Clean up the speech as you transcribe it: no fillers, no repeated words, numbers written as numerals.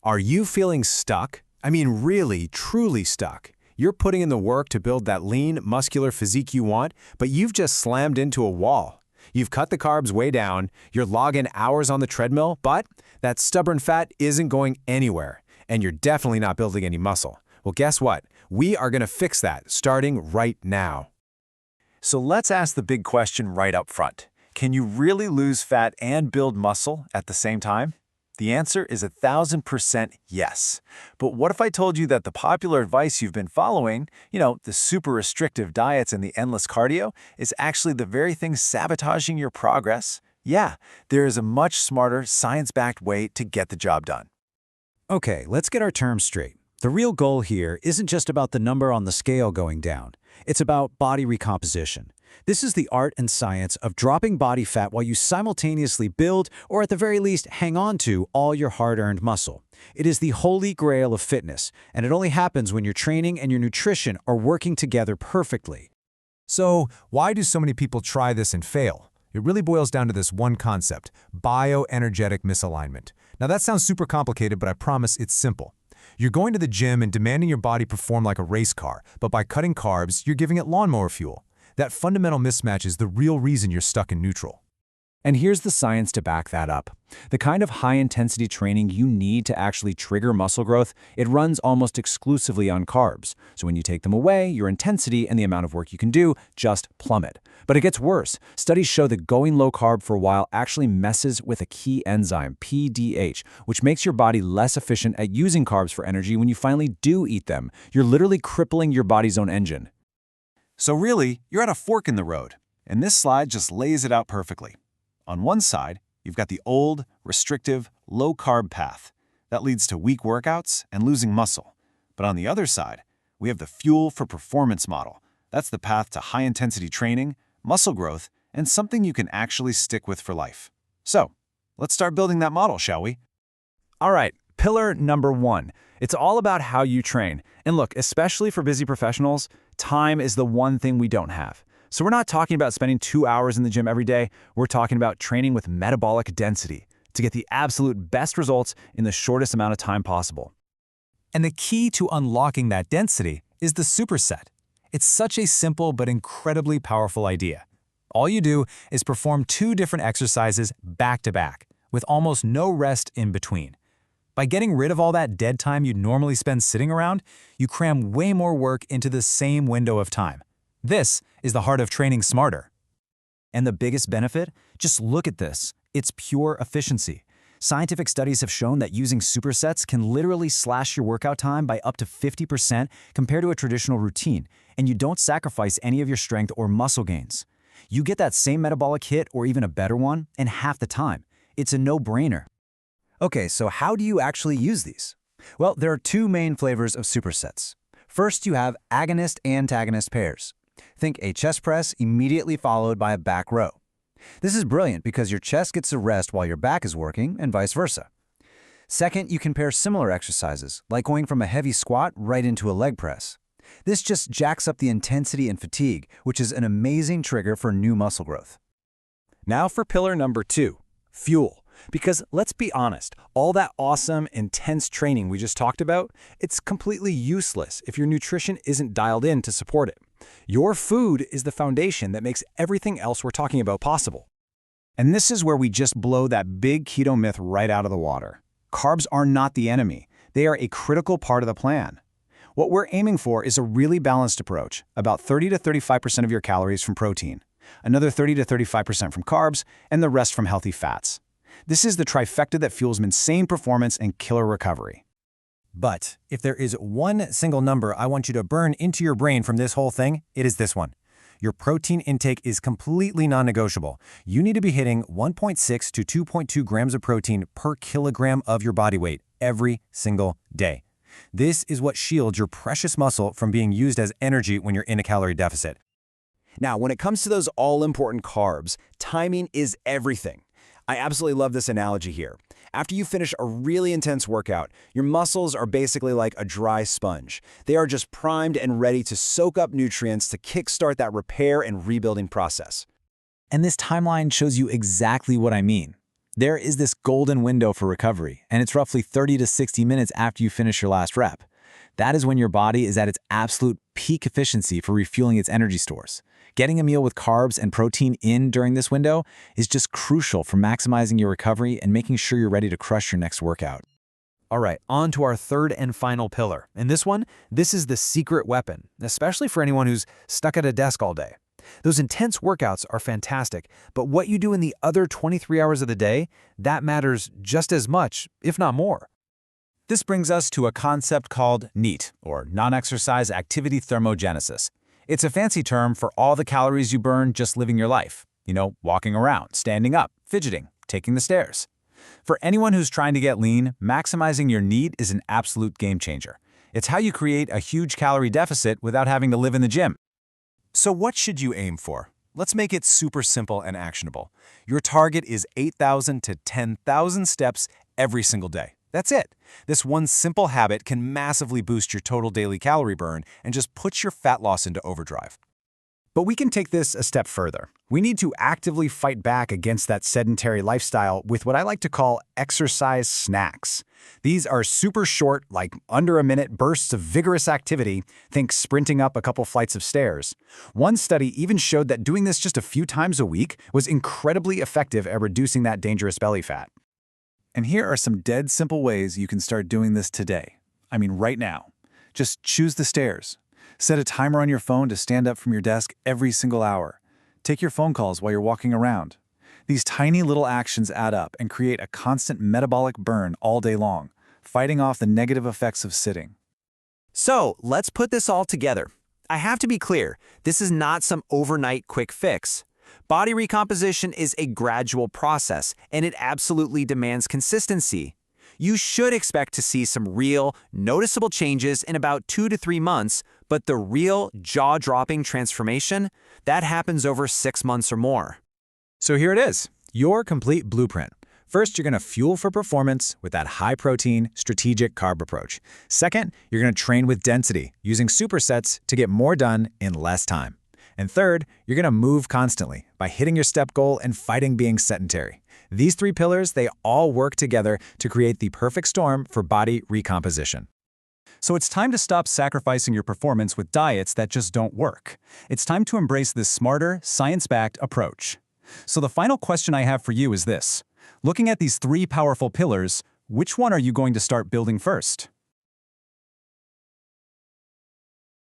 Are you feeling stuck? I mean, really, truly stuck. You're putting in the work to build that lean, muscular physique you want, but you've just slammed into a wall. You've cut the carbs way down, you're logging hours on the treadmill, but that stubborn fat isn't going anywhere, and you're definitely not building any muscle. Well, guess what? We are going to fix that starting right now. So let's ask the big question right up front. Can you really lose fat and build muscle at the same time? The answer is 1000% yes. But what if I told you that the popular advice you've been following, the super restrictive diets and the endless cardio, is actually the very thing sabotaging your progress? Yeah, there is a much smarter, science-backed way to get the job done. Okay, let's get our terms straight. The real goal here isn't just about the number on the scale going down. It's about body recomposition. This is the art and science of dropping body fat while you simultaneously build, or at the very least hang on to, all your hard-earned muscle. It is the holy grail of fitness, and it only happens when your training and your nutrition are working together perfectly. So, why do so many people try this and fail? It really boils down to this one concept: bioenergetic misalignment. Now that sounds super complicated, but I promise it's simple. You're going to the gym and demanding your body perform like a race car, but by cutting carbs, you're giving it lawnmower fuel. That fundamental mismatch is the real reason you're stuck in neutral. And here's the science to back that up. The kind of high-intensity training you need to actually trigger muscle growth, it runs almost exclusively on carbs. So when you take them away, your intensity and the amount of work you can do just plummet. But it gets worse. Studies show that going low-carb for a while actually messes with a key enzyme, PDH, which makes your body less efficient at using carbs for energy when you finally do eat them. You're literally crippling your body's own engine. So really, you're at a fork in the road, and this slide just lays it out perfectly. On one side, you've got the old, restrictive, low-carb path. That leads to weak workouts and losing muscle. But on the other side, we have the fuel for performance model. That's the path to high-intensity training, muscle growth, and something you can actually stick with for life. So, let's start building that model, shall we? All right, pillar number 1. It's all about how you train. And look, especially for busy professionals, time is the one thing we don't have. So we're not talking about spending 2 hours in the gym every day. We're talking about training with metabolic density to get the absolute best results in the shortest amount of time possible. And the key to unlocking that density is the superset. It's such a simple but incredibly powerful idea. All you do is perform 2 different exercises back to back, with almost no rest in between. By getting rid of all that dead time you'd normally spend sitting around, you cram way more work into the same window of time. This is the heart of training smarter. And the biggest benefit? Just look at this. It's pure efficiency. Scientific studies have shown that using supersets can literally slash your workout time by up to 50% compared to a traditional routine, and you don't sacrifice any of your strength or muscle gains. You get that same metabolic hit or even a better one in half the time. It's a no-brainer. Okay, so how do you actually use these? Well, there are 2 main flavors of supersets. First, you have agonist-antagonist pairs. Think a chest press immediately followed by a back row. This is brilliant because your chest gets a rest while your back is working, and vice versa. Second, you can pair similar exercises, like going from a heavy squat right into a leg press. This just jacks up the intensity and fatigue, which is an amazing trigger for new muscle growth. Now for pillar number 2, fuel. Because let's be honest, all that awesome, intense training we just talked about, it's completely useless if your nutrition isn't dialed in to support it. Your food is the foundation that makes everything else we're talking about possible. And this is where we just blow that big keto myth right out of the water. Carbs are not the enemy. They are a critical part of the plan. What we're aiming for is a really balanced approach, about 30 to 35% of your calories from protein, another 30 to 35% from carbs, and the rest from healthy fats. This is the trifecta that fuels insane performance and killer recovery. But if there is one single number I want you to burn into your brain from this whole thing, it is this one. Your protein intake is completely non-negotiable. You need to be hitting 1.6 to 2.2 grams of protein per kilogram of your body weight every single day. This is what shields your precious muscle from being used as energy when you're in a calorie deficit. Now, when it comes to those all-important carbs, timing is everything. I absolutely love this analogy here. After you finish a really intense workout, your muscles are basically like a dry sponge. They are just primed and ready to soak up nutrients to kickstart that repair and rebuilding process. And this timeline shows you exactly what I mean. There is this golden window for recovery, and it's roughly 30 to 60 minutes after you finish your last rep. That is when your body is at its absolute peak efficiency for refueling its energy stores. Getting a meal with carbs and protein in during this window is just crucial for maximizing your recovery and making sure you're ready to crush your next workout. All right, on to our third and final pillar. And this is the secret weapon, especially for anyone who's stuck at a desk all day. Those intense workouts are fantastic, but what you do in the other 23 hours of the day, that matters just as much, if not more. This brings us to a concept called NEAT, or non-exercise activity thermogenesis. It's a fancy term for all the calories you burn just living your life. Walking around, standing up, fidgeting, taking the stairs. For anyone who's trying to get lean, maximizing your NEAT is an absolute game changer. It's how you create a huge calorie deficit without having to live in the gym. So what should you aim for? Let's make it super simple and actionable. Your target is 8,000 to 10,000 steps every single day. That's it. This one simple habit can massively boost your total daily calorie burn and just puts your fat loss into overdrive. But we can take this a step further. We need to actively fight back against that sedentary lifestyle with what I like to call exercise snacks. These are super short, like under a minute bursts of vigorous activity. Think sprinting up a couple flights of stairs. One study even showed that doing this just a few times a week was incredibly effective at reducing that dangerous belly fat. And here are some dead simple ways you can start doing this today. I mean, right now. Just choose the stairs. Set a timer on your phone to stand up from your desk every single hour. Take your phone calls while you're walking around. These tiny little actions add up and create a constant metabolic burn all day long, fighting off the negative effects of sitting. So, let's put this all together. I have to be clear, this is not some overnight quick fix. Body recomposition is a gradual process, and it absolutely demands consistency. You should expect to see some real, noticeable changes in about 2 to 3 months, but the real, jaw-dropping transformation, that happens over 6 months or more. So here it is, your complete blueprint. First, you're going to fuel for performance with that high-protein, strategic carb approach. Second, you're going to train with density, using supersets to get more done in less time. And third, you're going to move constantly by hitting your step goal and fighting being sedentary. These 3 pillars, they all work together to create the perfect storm for body recomposition. So it's time to stop sacrificing your performance with diets that just don't work. It's time to embrace this smarter, science-backed approach. So the final question I have for you is this. Looking at these 3 powerful pillars, which one are you going to start building first?